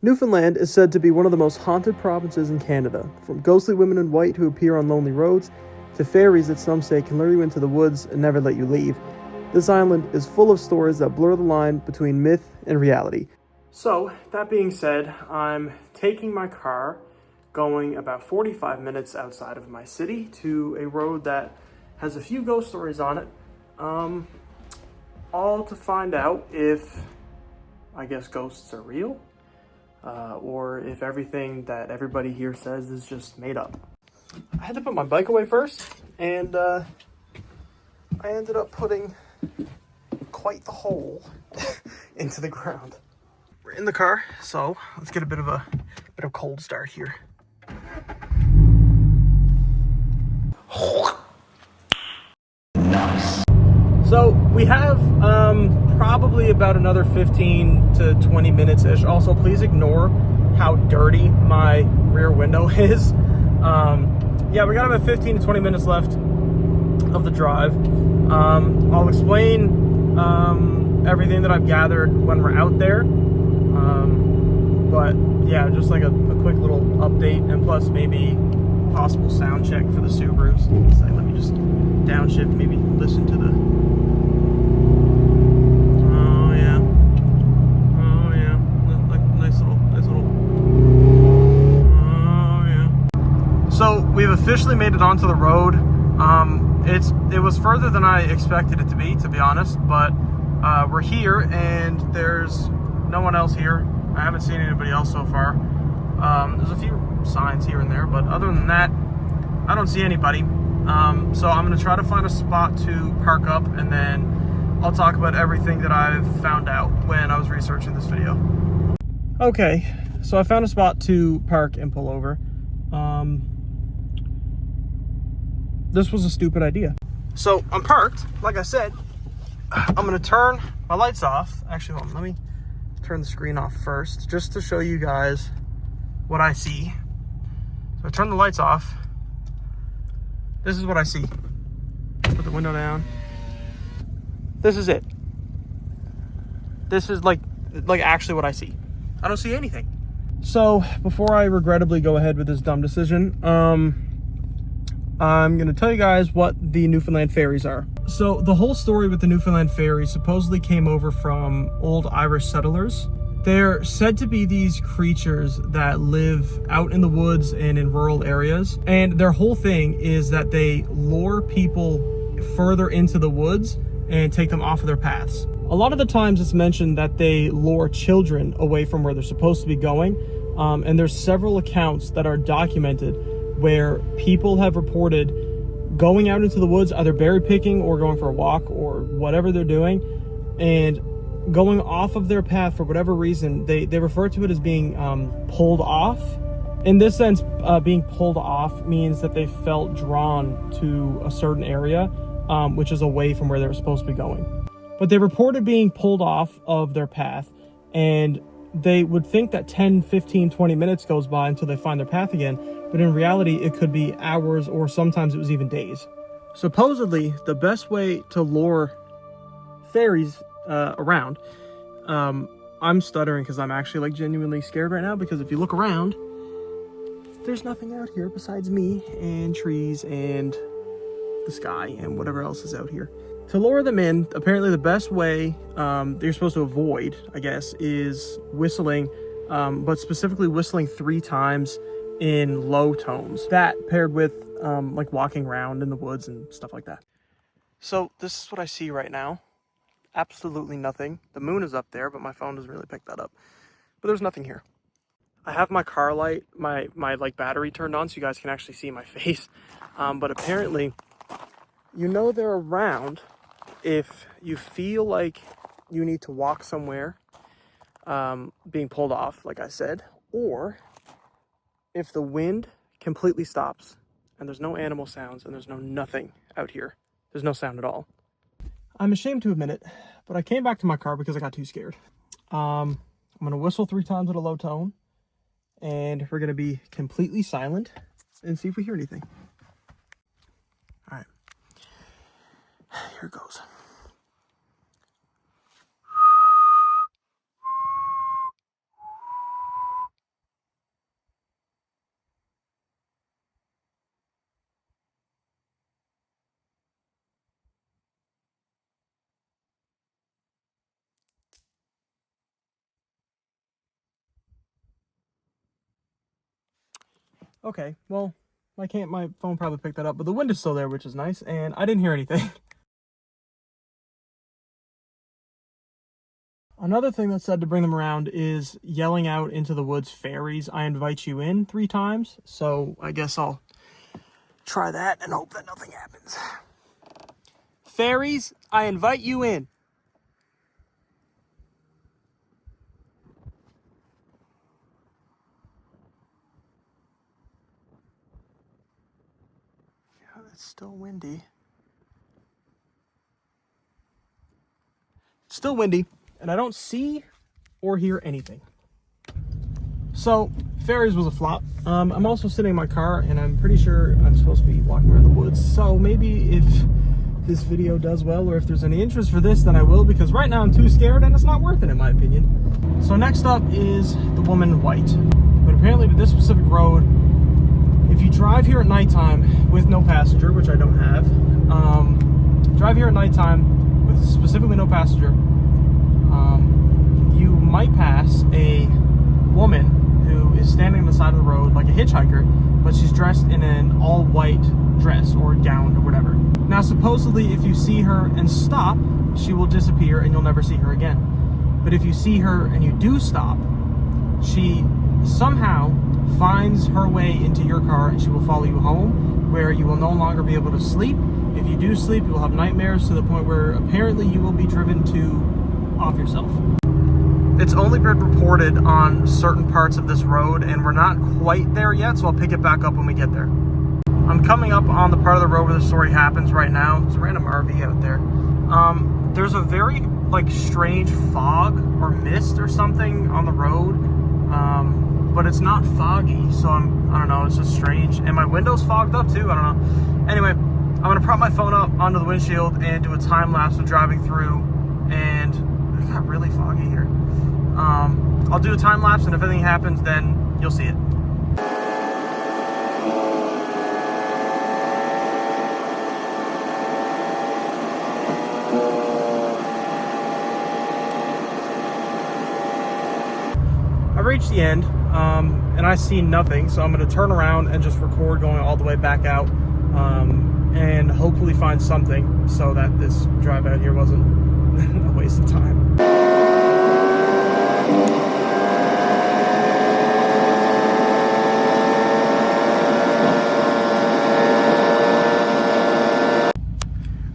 Newfoundland is said to be one of the most haunted provinces in Canada, from ghostly women in white who appear on lonely roads, to fairies that some say can lure you into the woods and never let you leave. This island is full of stories that blur the line between myth and reality. So, that being said, I'm taking my car, going about 45 minutes outside of my city to a road that has a few ghost stories on it, all to find out if, I guess, ghosts are real, or if everything that everybody here says is just made up. I had to put my bike away first, and I ended up putting quite the hole into the ground. We're in the car, so let's get a bit of a cold start here. Nice. So we have probably about another 15 to 20 minutes-ish. Also, please ignore how dirty my rear window is. Yeah, we got about 15 to 20 minutes left of the drive. I'll explain everything that I've gathered when we're out there. But yeah, just like a quick little update, and plus maybe possible sound check for the Subarus. So let me just downshift, maybe listen to the... Oh yeah. Oh yeah. Like nice little... Oh yeah. So we've officially made it onto the road. It was further than I expected it to be honest, but we're here and there's no one else here. I haven't seen anybody else so far. There's a few signs here and there, but other than that, I don't see anybody. So I'm gonna try to find a spot to park up, and then I'll talk about everything that I've found out when I was researching this video. Okay, so I found a spot to park and pull over. This was a stupid idea. So I'm parked, like I said. I'm gonna turn my lights off. Actually, hold on, let me turn the screen off first, just to show you guys what I see. So I turn the lights off. This is what I see. Put the window down. This is it. This is like actually what I see. I don't see anything. So before I regrettably go ahead with this dumb decision, I'm gonna tell you guys what the Newfoundland fairies are. So the whole story with the Newfoundland fairies supposedly came over from old Irish settlers. They're said to be these creatures that live out in the woods and in rural areas. And their whole thing is that they lure people further into the woods and take them off of their paths. A lot of the times it's mentioned that they lure children away from where they're supposed to be going. And there's several accounts that are documented where people have reported going out into the woods, either berry picking or going for a walk or whatever they're doing, and going off of their path for whatever reason. They refer to it as being pulled off. In this sense, being pulled off means that they felt drawn to a certain area, which is away from where they were supposed to be going. But they reported being pulled off of their path, and they would think that 10, 15, 20 minutes goes by until they find their path again. But in reality, it could be hours, or sometimes it was even days. Supposedly, the best way to lure fairies around, I'm stuttering because I'm actually like genuinely scared right now, because if you look around, there's nothing out here besides me and trees and the sky and whatever else is out here. To lure them in, apparently the best way that you're supposed to avoid, I guess, is whistling, but specifically whistling 3 times in low tones. That paired with like walking around in the woods and stuff like that. So this is what I see right now. Absolutely nothing. The moon is up there, but my phone doesn't really pick that up. But there's nothing here. I have my car light, my like battery turned on so you guys can actually see my face. But apparently, you know they're around if you feel like you need to walk somewhere, being pulled off, like I said, or if the wind completely stops and there's no animal sounds and there's no nothing out here. There's no sound at all. I'm ashamed to admit it, but I came back to my car because I got too scared. I'm going to whistle 3 times at a low tone, and we're going to be completely silent and see if we hear anything. All right. Here it goes. Okay, well, my phone probably picked that up, but the wind is still there, which is nice, and I didn't hear anything. Another thing that's said to bring them around is yelling out into the woods, "Fairies, I invite you in," 3 times. So I guess I'll try that and hope that nothing happens. Fairies, I invite you in. Yeah, it's still windy. It's still windy, and I don't see or hear anything. So, fairies was a flop. I'm also sitting in my car, and I'm pretty sure I'm supposed to be walking around the woods. So maybe if this video does well, or if there's any interest for this, then I will, because right now I'm too scared, and it's not worth it, in my opinion. So next up is the woman in white. But apparently to this specific road, if you drive here at nighttime with no passenger, which I don't have, drive here at nighttime with specifically no passenger, you might pass a woman who is standing on the side of the road like a hitchhiker, but she's dressed in an all-white dress or gown or whatever. Now, supposedly, if you see her and stop, she will disappear and you'll never see her again. But if you see her and you do stop, she somehow finds her way into your car and she will follow you home, where you will no longer be able to sleep. If you do sleep, you will have nightmares to the point where apparently you will be driven to off yourself. It's only been reported on certain parts of this road, and we're not quite there yet, so I'll pick it back up when we get there. I'm coming up on the part of the road where the story happens right now. There's a random RV out there. There's a very, strange fog or mist or something on the road, but it's not foggy, so I don't know, it's just strange. And my window's fogged up too, I don't know. Anyway, I'm gonna prop my phone up onto the windshield and do a time lapse of driving through, and it got really foggy here. I'll do a time lapse, and if anything happens, then you'll see it. I reached the end, and I see nothing, so I'm going to turn around and just record going all the way back out, and hopefully find something so that this drive out here wasn't a waste of time.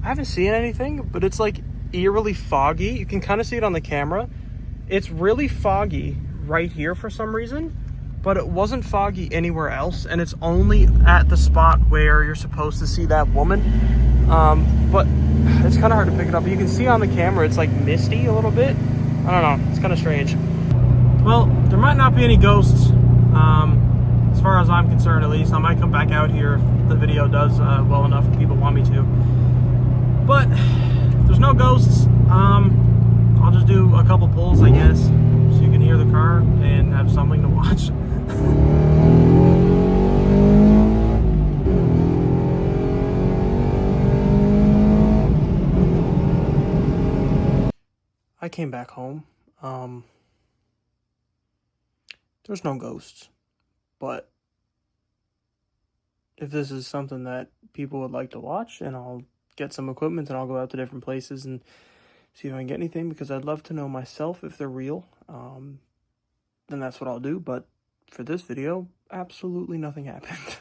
I haven't seen anything, but it's eerily foggy. You can kind of see it on the camera. It's really foggy right here for some reason, but it wasn't foggy anywhere else, and it's only at the spot where you're supposed to see that woman. But it's kind of hard to pick it up. But you can see on the camera it's misty a little bit. I don't know, it's kind of strange. Well, there might not be any ghosts, as far as I'm concerned at least. I might come back out here if the video does well enough and people want me to. But if there's no ghosts, I'll just do a couple pulls, I guess, so you can hear the car and have something to watch. I came back home. There's no ghosts, but if this is something that people would like to watch, and I'll get some equipment and I'll go out to different places and see if I can get anything, because I'd love to know myself if they're real. Then that's what I'll do. But for this video, absolutely nothing happened.